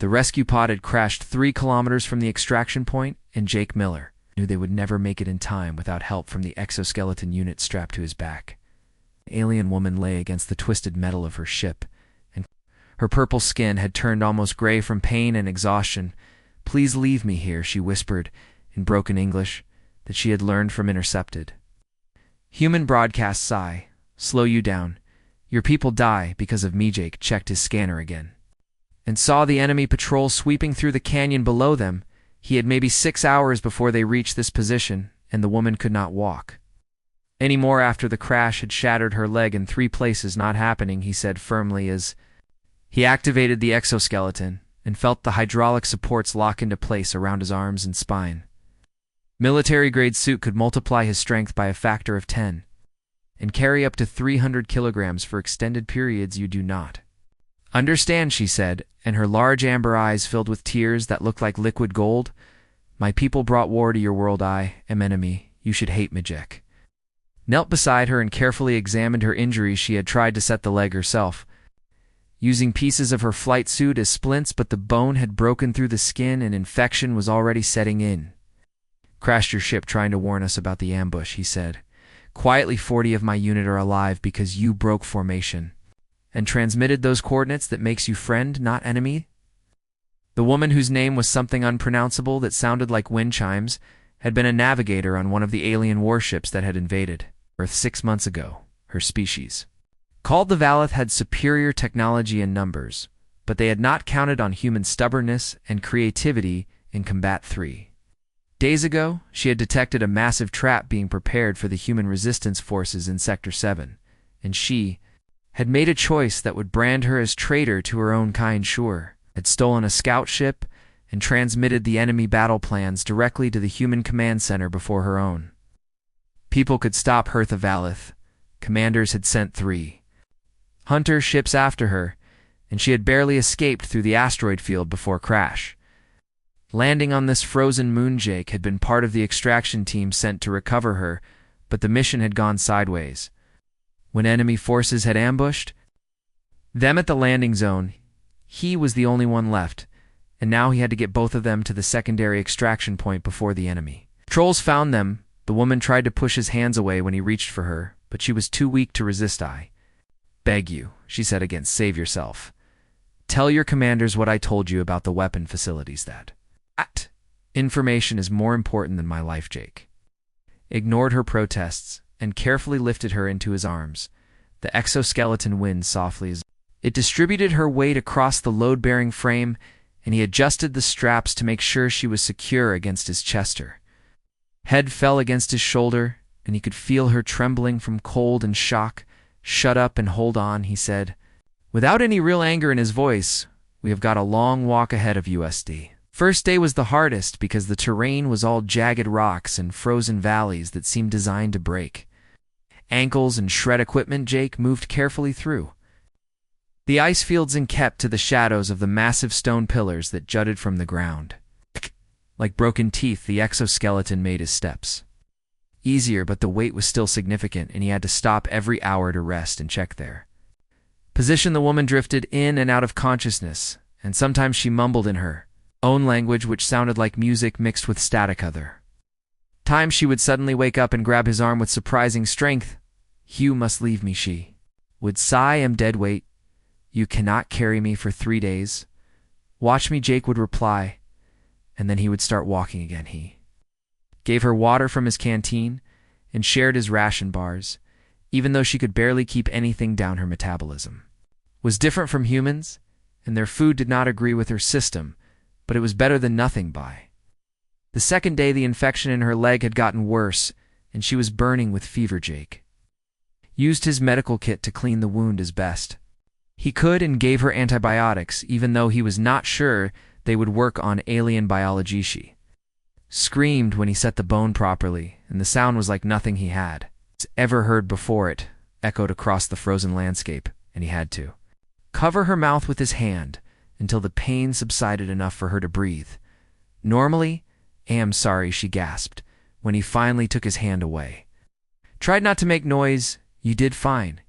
The rescue pod had crashed 3 kilometers from the extraction point, and Jake Miller knew they would never make it in time without help from the exoskeleton unit strapped to his back. The alien woman lay against the twisted metal of her ship, and her purple skin had turned almost gray from pain and exhaustion. "Please leave me here," she whispered in broken English that she had learned from Intercepted. "Human broadcast Sci. Slow you down. Your people die because of me." Jake checked his scanner again and saw the enemy patrol sweeping through the canyon below them. He had maybe 6 hours before they reached this position, and the woman could not walk any more after the crash had shattered her leg in 3 places. "Not happening," he said firmly as he activated the exoskeleton and felt the hydraulic supports lock into place around his arms and spine. Military-grade suit could multiply his strength by a factor of 10 and carry up to 300 kilograms for extended periods. "You do not understand," she said, and her large amber eyes filled with tears that looked like liquid gold. "My people brought war to your world. I am enemy. You should hate me." Jake knelt beside her and carefully examined her injuries. She had tried to set the leg herself, using pieces of her flight suit as splints, but the bone had broken through the skin and infection was already setting in. "Crashed your ship trying to warn us about the ambush," he said. "Quietly, 40 of my unit are alive because you broke formation and transmitted those coordinates that makes you friend, not enemy." The woman, whose name was something unpronounceable that sounded like wind chimes, had been a navigator on one of the alien warships that had invaded Earth 6 months ago. Her species, called the Valeth, had superior technology and numbers, but they had not counted on human stubbornness and creativity in Combat 3. Days ago, she had detected a massive trap being prepared for the human resistance forces in Sector 7, and she had made a choice that would brand her as traitor to her own kind. Sure, had stolen a scout ship and transmitted the enemy battle plans directly to the human command center before her own people could stop Hertha Valeth. Commanders had sent 3 hunter ships after her, and she had barely escaped through the asteroid field before crash. Landing on this frozen moon, Jake had been part of the extraction team sent to recover her, but the mission had gone sideways. When enemy forces had ambushed them at the landing zone, he was the only one left, and now he had to get both of them to the secondary extraction point before the enemy trolls found them. The woman tried to push his hands away when he reached for her, but she was too weak to resist. "I beg you," she said again, "save yourself. Tell your commanders what I told you about the weapon facilities. That information is more important than my life." Jake ignored her protests and carefully lifted her into his arms. The exoskeleton winced softly as it distributed her weight across the load-bearing frame, and he adjusted the straps to make sure she was secure against his chest. Her head fell against his shoulder, and he could feel her trembling from cold and shock. "Shut up and hold on," he said, without any real anger in his voice. "We have got a long walk ahead of USD." First day was the hardest because the terrain was all jagged rocks and frozen valleys that seemed designed to break ankles and shred equipment. Jake moved carefully through the ice fields and kept to the shadows of the massive stone pillars that jutted from the ground. Like broken teeth, the exoskeleton made his steps easier, but the weight was still significant, and he had to stop every hour to rest and check their position. The woman drifted in and out of consciousness, and sometimes she mumbled in her own language, which sounded like music mixed with static. Other times she would suddenly wake up and grab his arm with surprising strength. "You must leave me," she would sigh. "I am dead weight. You cannot carry me for 3 days. Watch me," Jake would reply, and then he would start walking again. He gave her water from his canteen and shared his ration bars, even though she could barely keep anything down. Her metabolism was different from humans, and their food did not agree with her system, but it was better than nothing. By the second day, the infection in her leg had gotten worse, and she was burning with fever. Jake used his medical kit to clean the wound as best he could and gave her antibiotics, even though he was not sure they would work on alien biology. She screamed when he set the bone properly, and the sound was like nothing he had ever heard before. It echoed across the frozen landscape, and he had to cover her mouth with his hand until the pain subsided enough for her to breathe normally. "I am sorry," she gasped when he finally took his hand away. "Tried not to make noise. You did fine."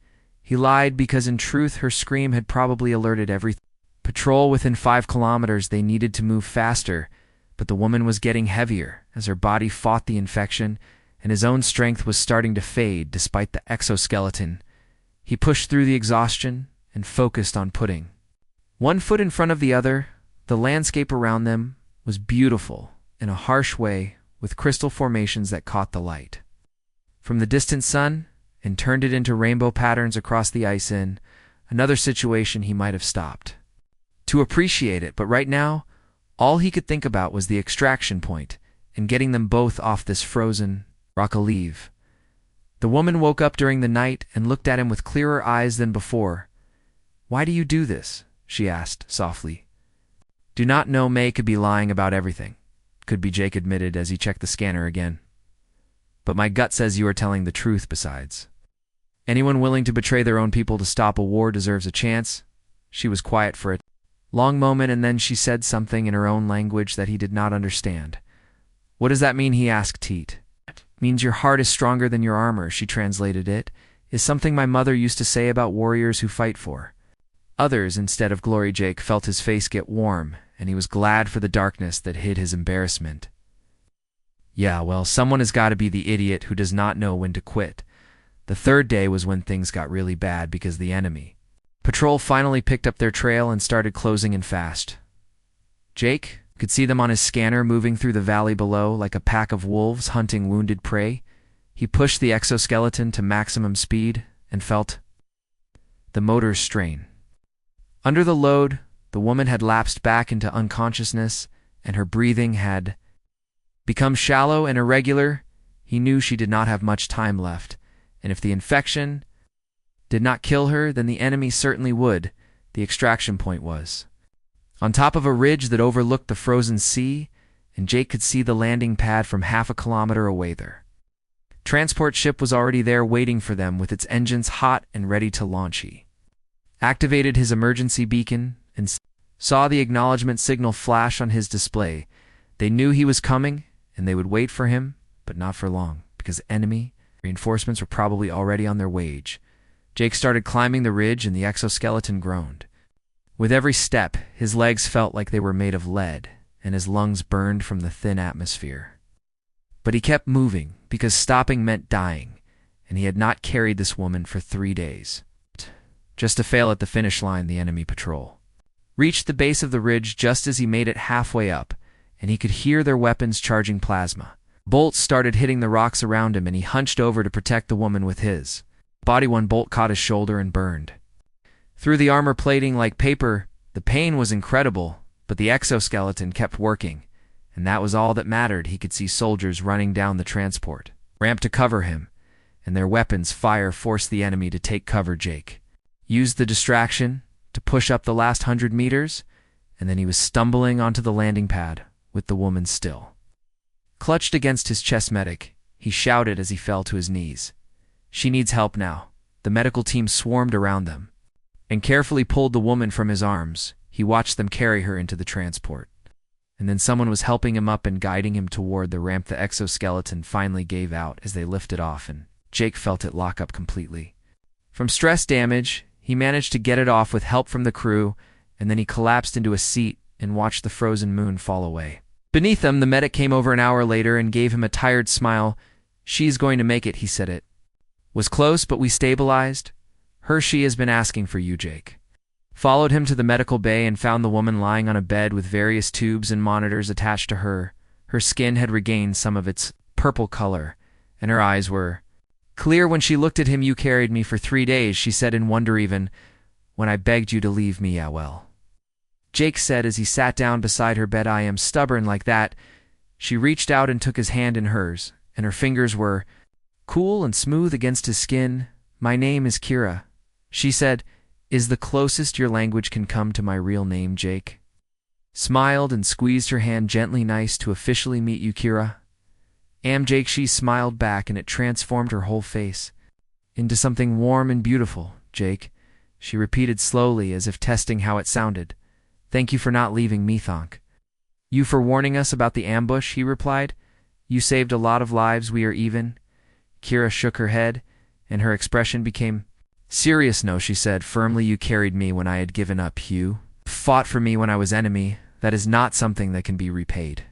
He lied because in truth her scream had probably alerted everything Patrol within 5 kilometers, they needed to move faster, but the woman was getting heavier as her body fought the infection, and his own strength was starting to fade despite the exoskeleton. He pushed through the exhaustion and focused on putting one foot in front of the other. The landscape around them was beautiful in a harsh way, with crystal formations that caught the light from the distant sun and turned it into rainbow patterns across the ice. In another situation, he might have stopped to appreciate it, but right now, all he could think about was the extraction point and getting them both off this frozen rock alive. The woman woke up during the night and looked at him with clearer eyes than before. "Why do you do this?" she asked softly. "Do not know." May could be lying about everything, could be, Jake admitted as he checked the scanner again. "But my gut says you are telling the truth. Besides, anyone willing to betray their own people to stop a war deserves a chance." She was quiet for a long moment, and then she said something in her own language that he did not understand. "What does that mean?" he asked. "Teat means your heart is stronger than your armor," she translated. "It is something my mother used to say about warriors who fight for others instead of glory." Jake felt his face get warm, and he was glad for the darkness that hid his embarrassment. "Yeah, well, someone has got to be the idiot who does not know when to quit." The third day was when things got really bad because the enemy patrol finally picked up their trail and started closing in fast. Jake could see them on his scanner moving through the valley below like a pack of wolves hunting wounded prey. He pushed the exoskeleton to maximum speed and felt the motors strain. Under the load, the woman had lapsed back into unconsciousness, and her breathing had become shallow and irregular. He knew she did not have much time left, and if the infection did not kill her, then the enemy certainly would. The extraction point was on top of a ridge that overlooked the frozen sea, and Jake could see the landing pad from half a kilometer away. Their transport ship was already there waiting for them with its engines hot and ready to launch. He activated his emergency beacon and saw the acknowledgement signal flash on his display. They knew he was coming, and they would wait for him, but not for long, because enemy reinforcements were probably already on their way. Jake started climbing the ridge, and the exoskeleton groaned. With every step, his legs felt like they were made of lead, and his lungs burned from the thin atmosphere. But he kept moving, because stopping meant dying, and he had not carried this woman for 3 days. Just to fail at the finish line. The enemy patrol reached the base of the ridge just as he made it halfway up, and he could hear their weapons charging plasma. Bolts started hitting the rocks around him, and he hunched over to protect the woman with his body. One bolt caught his shoulder and burned through the armor plating like paper. The pain was incredible, but the exoskeleton kept working, and that was all that mattered. He could see soldiers running down the transport ramp to cover him, and their weapons' fire forced the enemy to take cover. Jake used the distraction to push up the last 100 meters, and then he was stumbling onto the landing pad with the woman still clutched against his chest. "Medic," he shouted as he fell to his knees. "She needs help now." The medical team swarmed around them and carefully pulled the woman from his arms. He watched them carry her into the transport, and then someone was helping him up and guiding him toward the ramp. The exoskeleton finally gave out as they lifted off, and Jake felt it lock up completely. From stress damage, he managed to get it off with help from the crew, and then he collapsed into a seat and watched the frozen moon fall away. Beneath them, the medic came over an hour later and gave him a tired smile. "She's going to make it," he said. "It was close, but we stabilized her. She has been asking for you." Jake followed him to the medical bay and found the woman lying on a bed with various tubes and monitors attached to her. Her skin had regained some of its purple color, and her eyes were clear when she looked at him. "You carried me for 3 days, she said in wonder, "even when I begged you to leave me." "Yeah, well," Jake said as he sat down beside her bed, "I am stubborn like that." She reached out and took his hand in hers, and her fingers were cool and smooth against his skin. "My name is Kira," she said. "Is the closest your language can come to my real name." Jake smiled and squeezed her hand gently. "Nice to officially meet you, Kira." "Am Jake." She smiled back, and it transformed her whole face into something warm and beautiful. "Jake," she repeated slowly as if testing how it sounded. "Thank you for not leaving me." "Thank you for warning us about the ambush," he replied. "You saved a lot of lives. We are even." Kira shook her head, and her expression became serious. "No," she said firmly. "You carried me when I had given up. You Fought for me when I was enemy. That is not something that can be repaid.